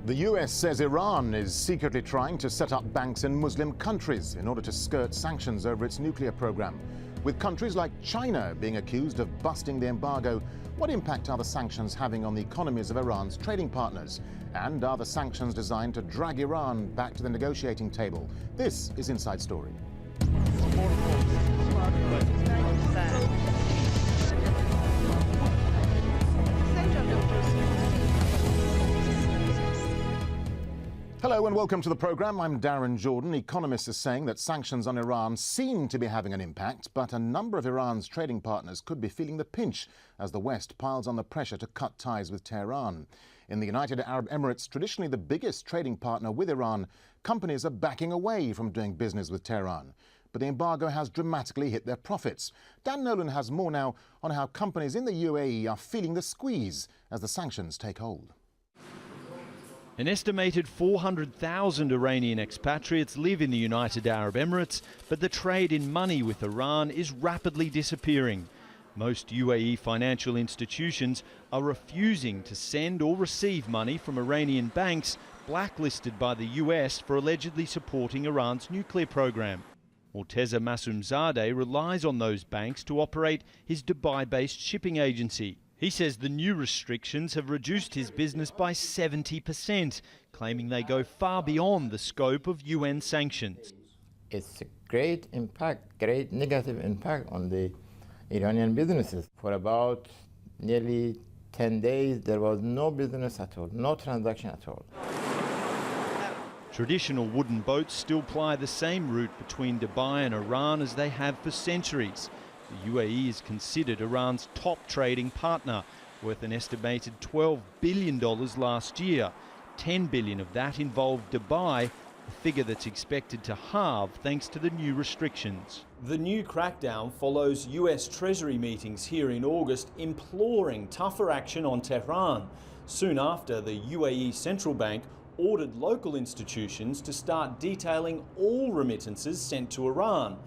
The US says Iran is secretly trying to set up banks in Muslim countries in order to skirt sanctions over its nuclear program. With countries like China being accused of busting the embargo, what impact are the sanctions having on the economies of Iran's trading partners? And are the sanctions designed to drag Iran back to the negotiating table? This is Inside Story. Hello and welcome to the programme. I'm Darren Jordan. Economists are saying that sanctions on Iran seem to be having an impact, but a number of Iran's trading partners could be feeling the pinch as the West piles on the pressure to cut ties with Tehran. In the United Arab Emirates, traditionally the biggest trading partner with Iran, companies are backing away from doing business with Tehran. But the embargo has dramatically hit their profits. Dan Nolan has more now on how companies in the UAE are feeling the squeeze as the sanctions take hold. An estimated 400,000 Iranian expatriates live in the United Arab Emirates, but the trade in money with Iran is rapidly disappearing. Most UAE financial institutions are refusing to send or receive money from Iranian banks blacklisted by the US for allegedly supporting Iran's nuclear program. Morteza Masumzadeh relies on those banks to operate his Dubai-based shipping agency. He says the new restrictions have reduced his business by 70%, claiming they go far beyond the scope of UN sanctions. It's a great impact, great negative impact on the Iranian businesses. For about nearly 10 days, there was no business at all, no transaction at all. Traditional wooden boats still ply the same route between Dubai and Iran as they have for centuries. The UAE is considered Iran's top trading partner, worth an estimated $12 billion last year. $10 billion of that involved Dubai, a figure that's expected to halve thanks to the new restrictions. The new crackdown follows US Treasury meetings here in August imploring tougher action on Tehran. Soon after, the UAE Central Bank ordered local institutions to start detailing all remittances sent to Iran.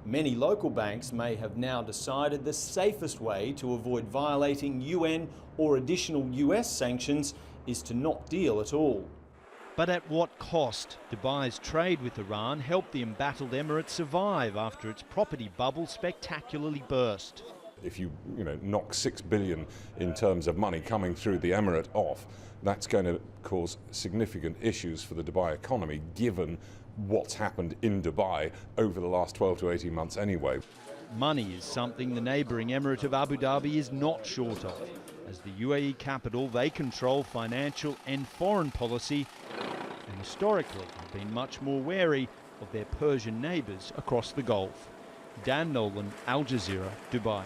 Many local banks may have now decided the safest way to avoid violating UN or additional US sanctions is to not deal at all. But at what cost? Dubai's trade with Iran helped the embattled Emirates survive after its property bubble spectacularly burst. If you knock $6 billion in terms of money coming through the Emirate off, that's going to cause significant issues for the Dubai economy, given what's happened in Dubai over the last 12 to 18 months anyway. Money is something the neighbouring Emirate of Abu Dhabi is not short of. As the UAE capital, they control financial and foreign policy and historically have been much more wary of their Persian neighbours across the Gulf. Dan Nolan, Al Jazeera, Dubai.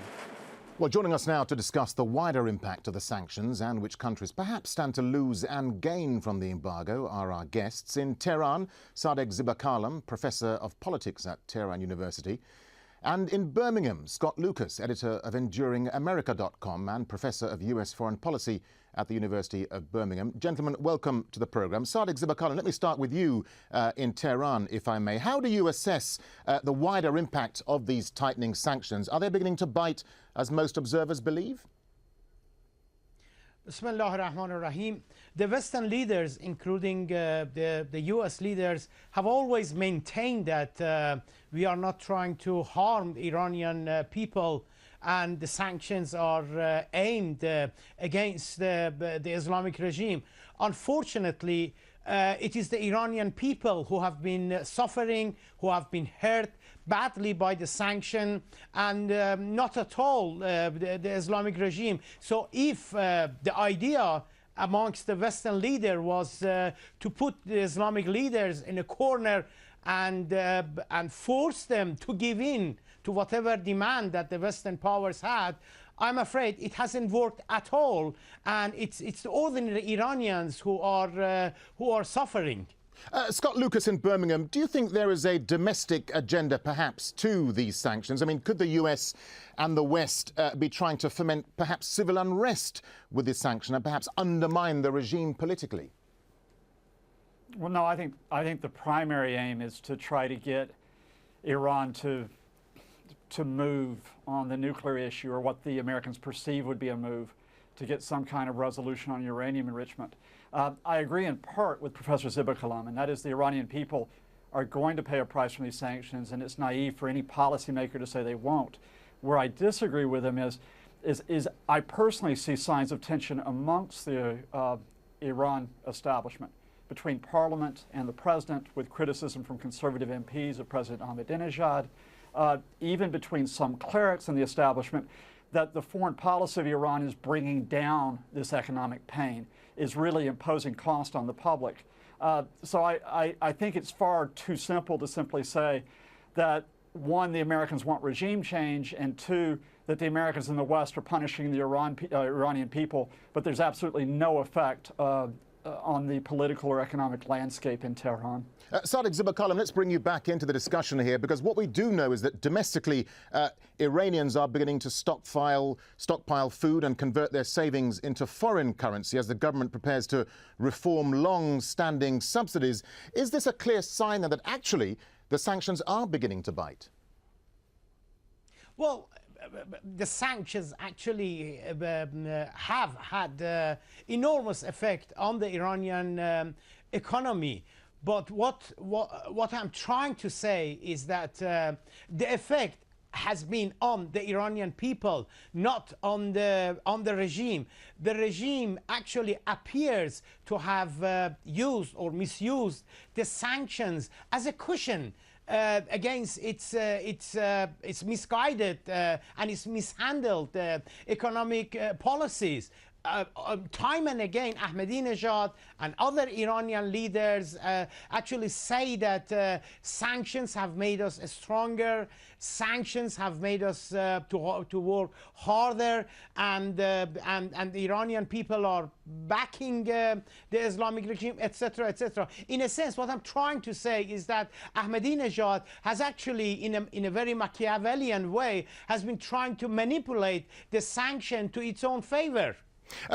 Well, joining us now to discuss the wider impact of the sanctions and which countries perhaps stand to lose and gain from the embargo are our guests. In Tehran, Sadegh Zibakalam, Professor of Politics at Tehran University. And in Birmingham, Scott Lucas, editor of EnduringAmerica.com and Professor of US Foreign Policy at the University of Birmingham. Gentlemen, welcome to the programme. Sadegh Zibakalam, let me start with you in Tehran, if I may. How do you assess the wider impact of these tightening sanctions? Are they beginning to bite, as most observers believe? Bismillah ar-Rahman ar-Rahim. The Western leaders, including the US leaders, have always maintained that we are not trying to harm Iranian people, and the sanctions are aimed against the Islamic regime. Unfortunately, it is the Iranian people who have been suffering, who have been hurt badly by the sanction, and not at all the Islamic regime. So if the idea amongst the Western leaders was to put the Islamic leaders in a corner and force them to give in to whatever demand that the Western powers had, I'm afraid it hasn't worked at all, and it's the ordinary Iranians who are suffering. Scott Lucas in Birmingham, do you think there is a domestic agenda perhaps to these sanctions? I mean, could the US and the West be trying to foment perhaps civil unrest with this sanction and perhaps undermine the regime politically? Well, no, I think the primary aim is to try to get Iran to move on the nuclear issue, or what the Americans perceive would be a move to get some kind of resolution on uranium enrichment. I agree in part with Professor Zibakalam, and that is the Iranian people are going to pay a price from these sanctions, and it's naive for any policymaker to say they won't. Where I disagree with him is I personally see signs of tension amongst the Iran establishment, between parliament and the president, with criticism from conservative MPs of President Ahmadinejad, even between some clerics in the establishment, that the foreign policy of Iran is bringing down this economic pain, is really imposing cost on the public. So I think it's far too simple to simply say that, one, the Americans want regime change, and two, that the Americans in the West are punishing the Iranian people, but there's absolutely no effect on the political or economic landscape in Tehran. Sadiq Zibakalam, let's bring you back into the discussion here, because what we do know is that domestically, Iranians are beginning to stockpile food and convert their savings into foreign currency as the government prepares to reform long-standing subsidies. Is this a clear sign that actually the sanctions are beginning to bite? Well, the sanctions actually have had enormous effect on the Iranian economy. But what I'm trying to say is that the effect has been on the Iranian people, not on the regime. The regime actually appears to have used or misused the sanctions as a cushion against its misguided and its mishandled economic policies. Time and again, Ahmadinejad and other Iranian leaders actually say that sanctions have made us stronger, sanctions have made us to work harder, and the Iranian people are backing the Islamic regime, etc., etc. In a sense, what I'm trying to say is that Ahmadinejad has actually, in a very Machiavellian way, has been trying to manipulate the sanction to its own favor.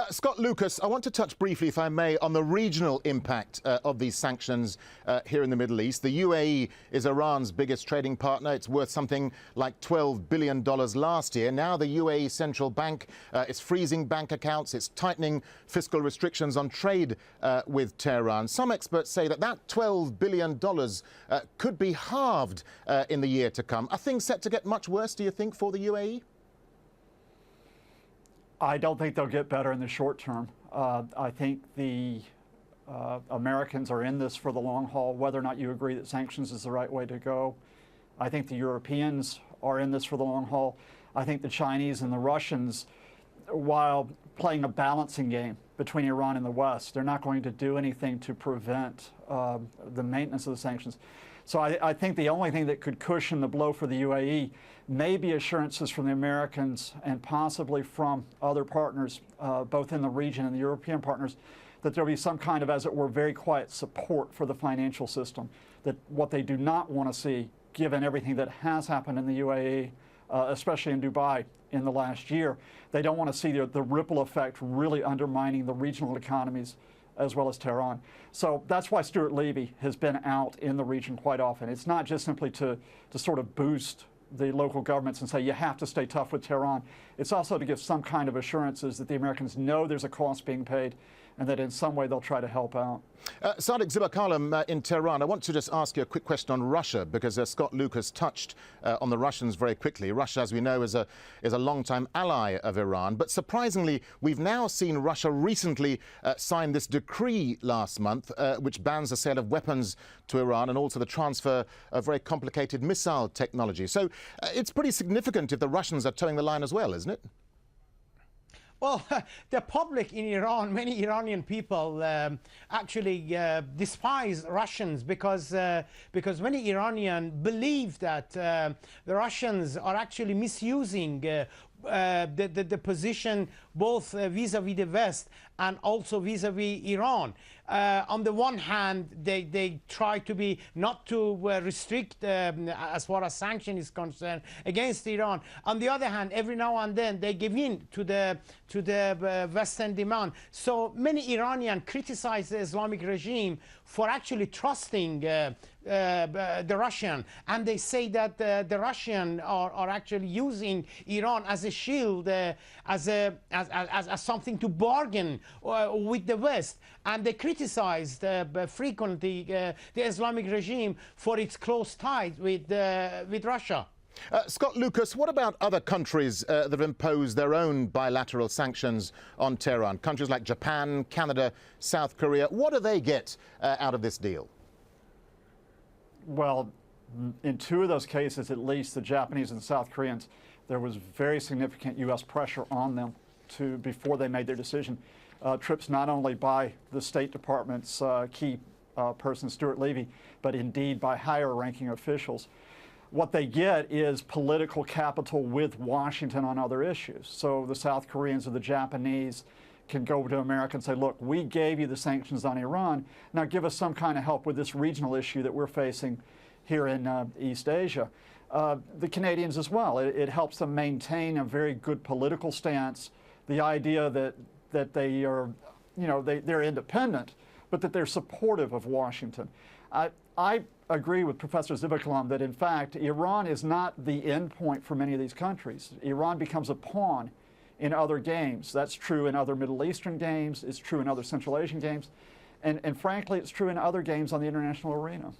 Scott Lucas, I want to touch briefly, if I may, on the regional impact of these sanctions here in the Middle East. The UAE is Iran's biggest trading partner. It's worth something like $12 billion last year. Now the UAE central bank is freezing bank accounts. It's tightening fiscal restrictions on trade with Tehran. Some experts say that $12 billion could be halved in the year to come. Are things set to get much worse, do you think, for the UAE? I don't think they'll get better in the short term. I think the Americans are in this for the long haul, whether or not you agree that sanctions is the right way to go. I think the Europeans are in this for the long haul. I think the Chinese and the Russians, while playing a balancing game between Iran and the West, they're not going to do anything to prevent the maintenance of the sanctions. So I think the only thing that could cushion the blow for the UAE may be assurances from the Americans and possibly from other partners, both in the region and the European partners, that there'll be some kind of, as it were, very quiet support for the financial system. That what they do not want to see, given everything that has happened in the UAE, especially in Dubai in the last year, they don't want to see the ripple effect really undermining the regional economies as well as Tehran. So that's why Stuart Levy has been out in the region quite often. It's not just simply to sort of boost the local governments and say you have to stay tough with Tehran. It's also to give some kind of assurances that the Americans know there's a cost being paid and that in some way they'll try to help out. Sadiq Zibakalam in Tehran, I want to just ask you a quick question on Russia, because Scott Lucas touched on the Russians very quickly. Russia, as we know, is a long-time ally of Iran. But surprisingly, we've now seen Russia recently sign this decree last month, which bans the sale of weapons to Iran and also the transfer of very complicated missile technology. So it's pretty significant if the Russians are towing the line as well, isn't it? Well, the public in Iran, many Iranian people actually despise Russians because many Iranians believe that the Russians are actually misusing the position both vis-a-vis the West and also vis-a-vis Iran. On the one hand, they try to be not to restrict as far as sanction is concerned against Iran. On the other hand, every now and then they give in to the Western demand. So many Iranians criticize the Islamic regime for actually trusting the Russian, and they say that the Russian are actually using Iran as a shield, as as something to bargain with the West. And they criticized frequently the Islamic regime for its close ties with Russia. Scott Lucas, what about other countries that have imposed their own bilateral sanctions on Tehran? Countries like Japan, Canada, South Korea. What do they get out of this deal? Well, in two of those cases, at least, the Japanese and South Koreans, there was very significant U.S. pressure on them before they made their decision. Trips not only by the State Department's key person, Stuart Levy, but indeed by higher-ranking officials. What they get is political capital with Washington on other issues. So the South Koreans or the Japanese can go to America and say, look, we gave you the sanctions on Iran. Now give us some kind of help with this regional issue that we're facing here in East Asia. The Canadians as well. It helps them maintain a very good political stance. The idea that they are, they're independent, but that they're supportive of Washington. I agree with Professor Zibakalam that, in fact, Iran is not the end point for many of these countries. Iran becomes a pawn in other games. That's true in other Middle Eastern games. It's true in other Central Asian games. And frankly, it's true in other games on the international arena.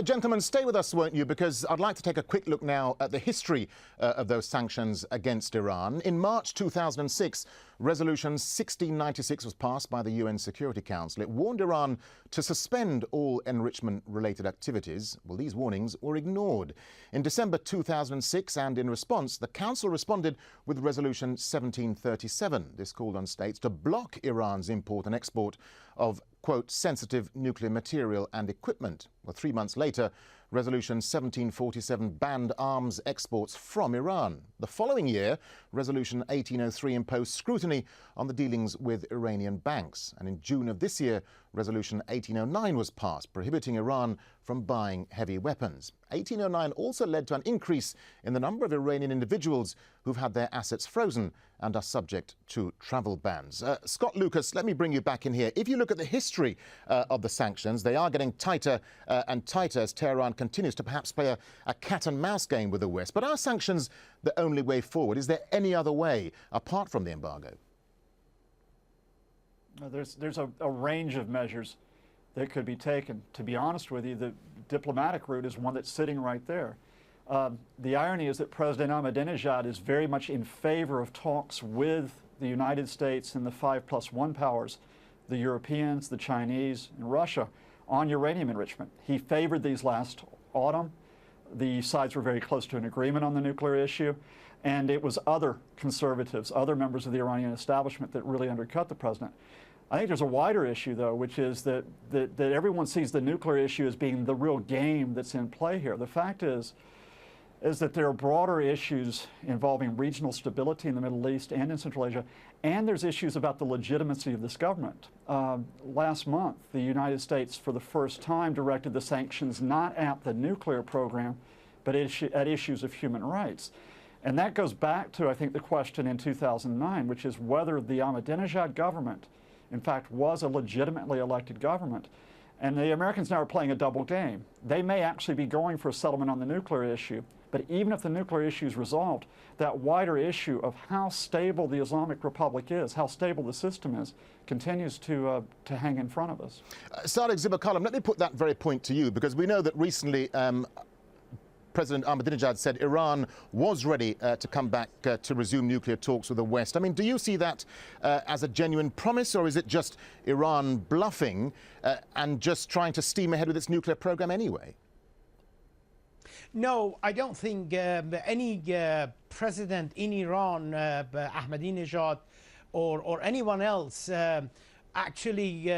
Gentlemen, stay with us, won't you? Because I'd like to take a quick look now at the history of those sanctions against Iran. In March 2006, Resolution 1696 was passed by the UN Security Council. It warned Iran to suspend all enrichment-related activities. Well, these warnings were ignored. In December 2006, and in response, the Council responded with Resolution 1737. This called on states to block Iran's import and export of, quote, sensitive nuclear material and equipment. Well, 3 months later, Resolution 1747 banned arms exports from Iran. The following year, Resolution 1803 imposed scrutiny on the dealings with Iranian banks. And in June of this year, Resolution 1809 was passed, prohibiting Iran from buying heavy weapons. 1809 also led to an increase in the number of Iranian individuals who've had their assets frozen and are subject to travel bans. Scott Lucas, let me bring you back in here. If you look at the history of the sanctions, they are getting tighter and tighter as Tehran continues to perhaps play a cat and mouse game with the West. But are sanctions the only way forward? Is there any other way apart from the embargo? There's a range of measures that could be taken. To be honest with you, the diplomatic route is one that's sitting right there. The irony is that President Ahmadinejad is very much in favor of talks with the United States and the 5+1 powers, the Europeans, the Chinese, and Russia, on uranium enrichment. He favored these last autumn. The sides were very close to an agreement on the nuclear issue, and it was other conservatives, other members of the Iranian establishment that really undercut the president. I think there's a wider issue, though, which is that everyone sees the nuclear issue as being the real game that's in play here. The fact is that there are broader issues involving regional stability in the Middle East and in Central Asia, and there's issues about the legitimacy of this government. Last month, the United States, for the first time, directed the sanctions not at the nuclear program, but at issues of human rights. And that goes back to, I think, the question in 2009, which is whether the Ahmadinejad government, in fact, was a legitimately elected government. And the Americans now are playing a double game. They may actually be going for a settlement on the nuclear issue, but even if the nuclear issue is resolved, that wider issue of how stable the Islamic Republic is, how stable the system is, continues to hang in front of us. Sadegh Zibakalam, let me put that very point to you, because we know that recently President Ahmadinejad said Iran was ready to come back to resume nuclear talks with the West. I mean, do you see that as a genuine promise, or is it just Iran bluffing and just trying to steam ahead with its nuclear program anyway? No, I don't think any president in Iran, Ahmadinejad or anyone else, actually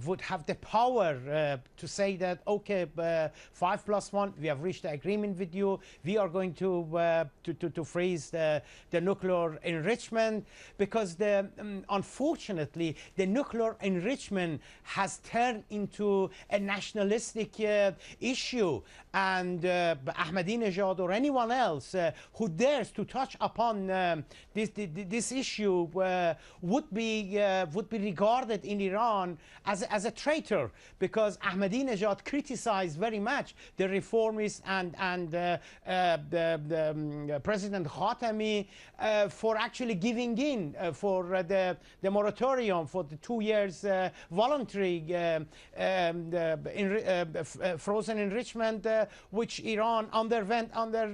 would have the power to say that, okay, 5+1, we have reached an agreement with you, we are going to freeze the nuclear enrichment, because unfortunately the nuclear enrichment has turned into a nationalistic issue, and Ahmadinejad or anyone else who dares to touch upon this issue would be regarded regarded in Iran as a traitor, because Ahmadinejad criticized very much the reformists and President Khatami for actually giving in for the moratorium for the 2 years voluntary frozen enrichment which Iran underwent under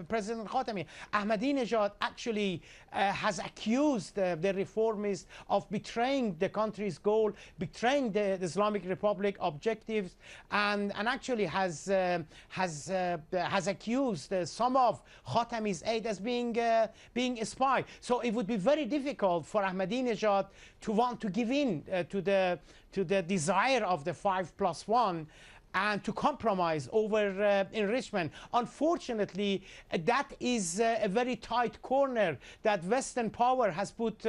President Khatami. Ahmadinejad actually has accused the reformists of betraying the country's goal, betraying the Islamic Republic objectives, and actually has accused some of Khatami's aide as being a spy. So it would be very difficult for Ahmadinejad to want to give in to the desire of the 5+1 and to compromise over enrichment. Unfortunately, that is a very tight corner that Western power has put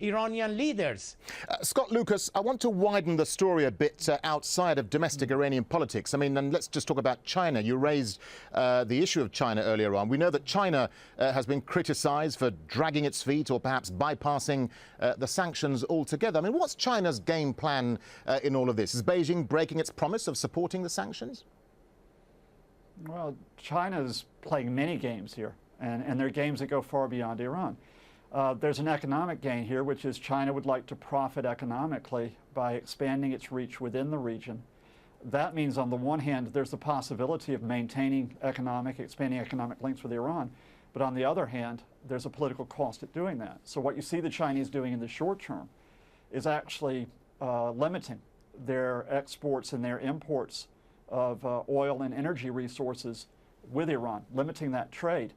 Iranian leaders. Scott Lucas, I want to widen the story a bit outside of domestic Iranian politics. I mean, and let's just talk about China. You raised the issue of China earlier on. We know that China has been criticized for dragging its feet or perhaps bypassing the sanctions altogether. I mean, what's China's game plan in all of this? Is Beijing breaking its promise of supporting the sanctions? Well, China's playing many games here, and they're games that go far beyond Iran. There's an economic gain here, which is China would like to profit economically by expanding its reach within the region. That means, on the one hand, there's the possibility of maintaining expanding economic links with Iran, but on the other hand, there's a political cost at doing that. So what you see the Chinese doing in the short term is actually limiting their exports and their imports of oil and energy resources with Iran, limiting that trade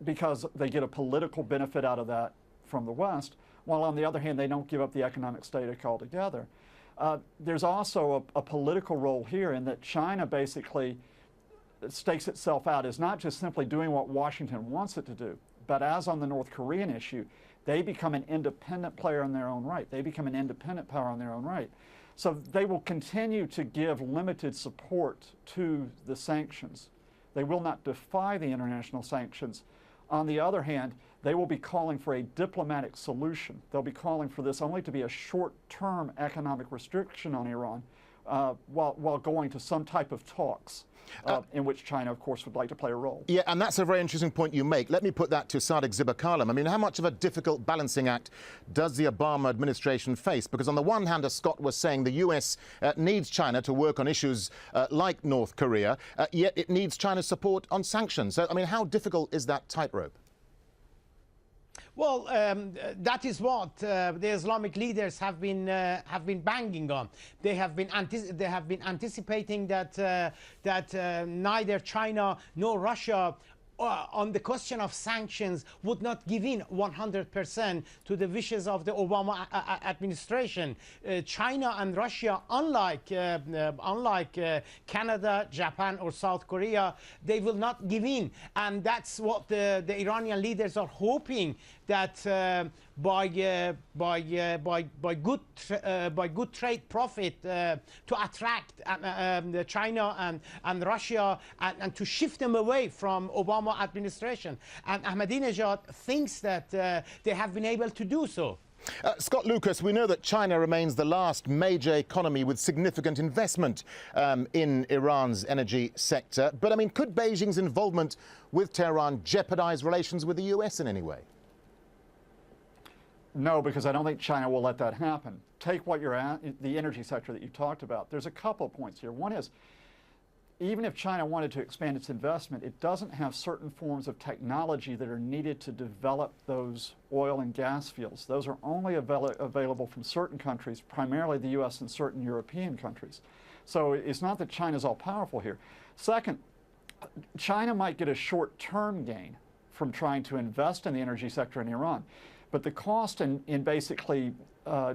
because they get a political benefit out of that from the West, while on the other hand, they don't give up the economic status altogether. There's also a political role here in that China basically stakes itself out as not just simply doing what Washington wants it to do, but as on the North Korean issue, they become an independent player in their own right. They become an independent power in their own right. So they will continue to give limited support to the sanctions. They will not defy the international sanctions. On the other hand, they will be calling for a diplomatic solution. They'll be calling for this only to be a short-term economic restriction on Iran while going to some type of talks. In which China, of course, would like to play a role. Yeah, and that's a very interesting point you make. Let me put that to Sadiq Zibakalam. I mean, how much of a difficult balancing act does the Obama administration face? Because on the one hand, as Scott was saying, the US needs China to work on issues like North Korea, yet it needs China's support on sanctions. So, I mean, how difficult is that tightrope? Well, that is what the Islamic leaders have been banging on. They have been anticipating that neither China nor Russia, on the question of sanctions, would not give in 100% to the wishes of the Obama administration. China and Russia, unlike Canada, Japan, or South Korea, they will not give in, and that's what the Iranian leaders are hoping, that by good trade profit to attract China and Russia and to shift them away from Obama administration. And Ahmadinejad thinks that they have been able to do so. Scott Lucas, we know that China remains the last major economy with significant investment in Iran's energy sector. But, I mean, could Beijing's involvement with Tehran jeopardize relations with the US in any way? No, because I don't think China will let that happen. Take what you're at, the energy sector that you talked about. There's a couple of points here. One is, even if China wanted to expand its investment, it doesn't have certain forms of technology that are needed to develop those oil and gas fields. Those are only available from certain countries, primarily the US and certain European countries. So it's not that China's all powerful here. Second, China might get a short-term gain from trying to invest in the energy sector in Iran. But the cost in basically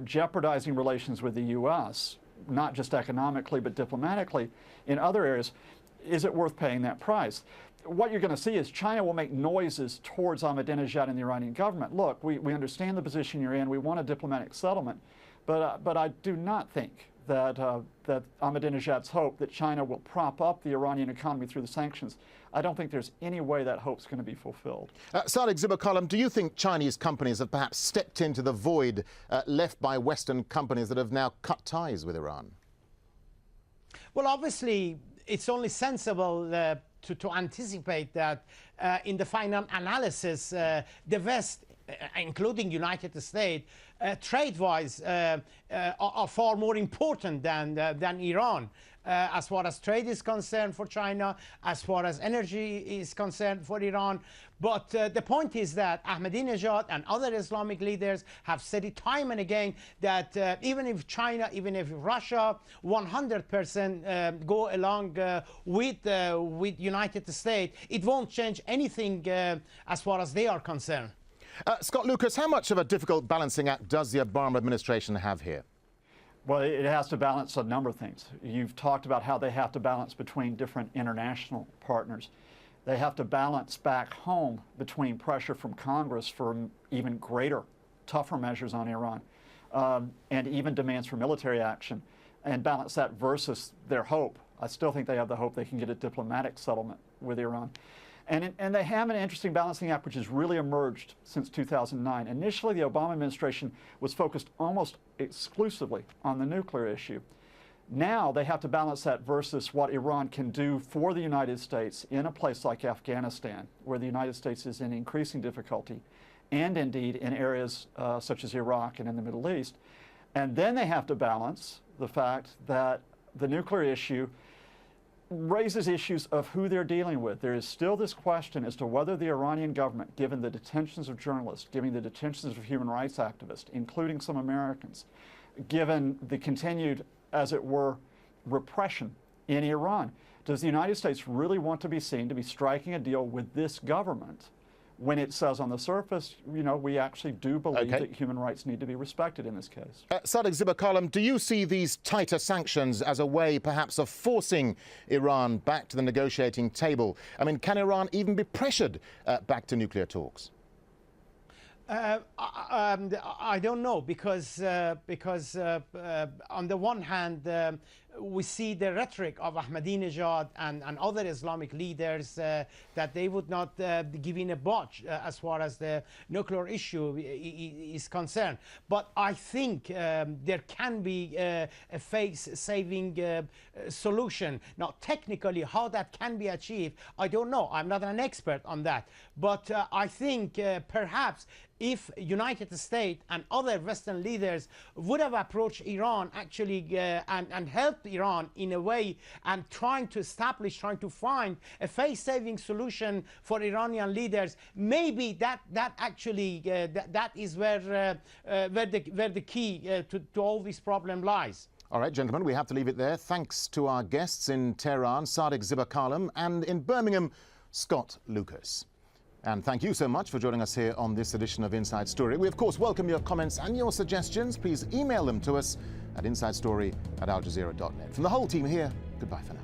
jeopardizing relations with the U.S., not just economically but diplomatically, in other areas, is it worth paying that price? What you're going to see is China will make noises towards Ahmadinejad and the Iranian government. Look, we understand the position you're in. We want a diplomatic settlement. But I do not think that Ahmadinejad's hope that China will prop up the Iranian economy through the sanctions, I don't think there's any way that hope's going to be fulfilled. Sadiq Zibakalam, do you think Chinese companies have perhaps stepped into the void left by Western companies that have now cut ties with Iran? Well, obviously, it's only sensible to anticipate that in the final analysis, the West, including United States, trade-wise, are far more important than Iran. As far as trade is concerned for China, as far as energy is concerned for Iran. But the point is that Ahmadinejad and other Islamic leaders have said it time and again that even if China, even if Russia 100% go along with United States, it won't change anything as far as they are concerned. Scott Lucas, how much of a difficult balancing act does the Obama administration have here? Well, it has to balance a number of things. You've talked about how they have to balance between different international partners. They have to balance back home between pressure from Congress for even greater, tougher measures on Iran, and even demands for military action, and balance that versus their hope. I still think they have the hope they can get a diplomatic settlement with Iran. And they have an interesting balancing act which has really emerged since 2009. Initially, the Obama administration was focused almost exclusively on the nuclear issue. Now they have to balance that versus what Iran can do for the United States in a place like Afghanistan, where the United States is in increasing difficulty, and indeed in areas such as Iraq and in the Middle East. And then they have to balance the fact that the nuclear issue raises issues of who they're dealing with. There is still this question as to whether the Iranian government, given the detentions of journalists, given the detentions of human rights activists, including some Americans, given the continued, as it were, repression in Iran, does the United States really want to be seen to be striking a deal with this government when it says on the surface, you know, we actually do believe that human rights need to be respected in this case? Sadiq Zibakalam, do you see these tighter sanctions as a way perhaps of forcing Iran back to the negotiating table? I mean, can Iran even be pressured back to nuclear talks? I don't know, because on the one hand, we see the rhetoric of Ahmadinejad and other Islamic leaders that they would not give in a budge as far as the nuclear issue is concerned. But I think there can be a face-saving solution. Now, technically, how that can be achieved, I don't know. I'm not an expert on that. But I think perhaps if United States and other Western leaders would have approached Iran actually and helped Iran in a way and trying to find a face-saving solution for Iranian leaders, maybe that is where the key to all this problem lies. All right, gentlemen, we have to leave it there. Thanks to our guests in Tehran, Sadiq Zibakalam, and in Birmingham, Scott Lucas. And thank you so much for joining us here on this edition of Inside Story. We, of course, welcome your comments and your suggestions. Please email them to us at insidestory@aljazeera.net. From the whole team here, goodbye for now.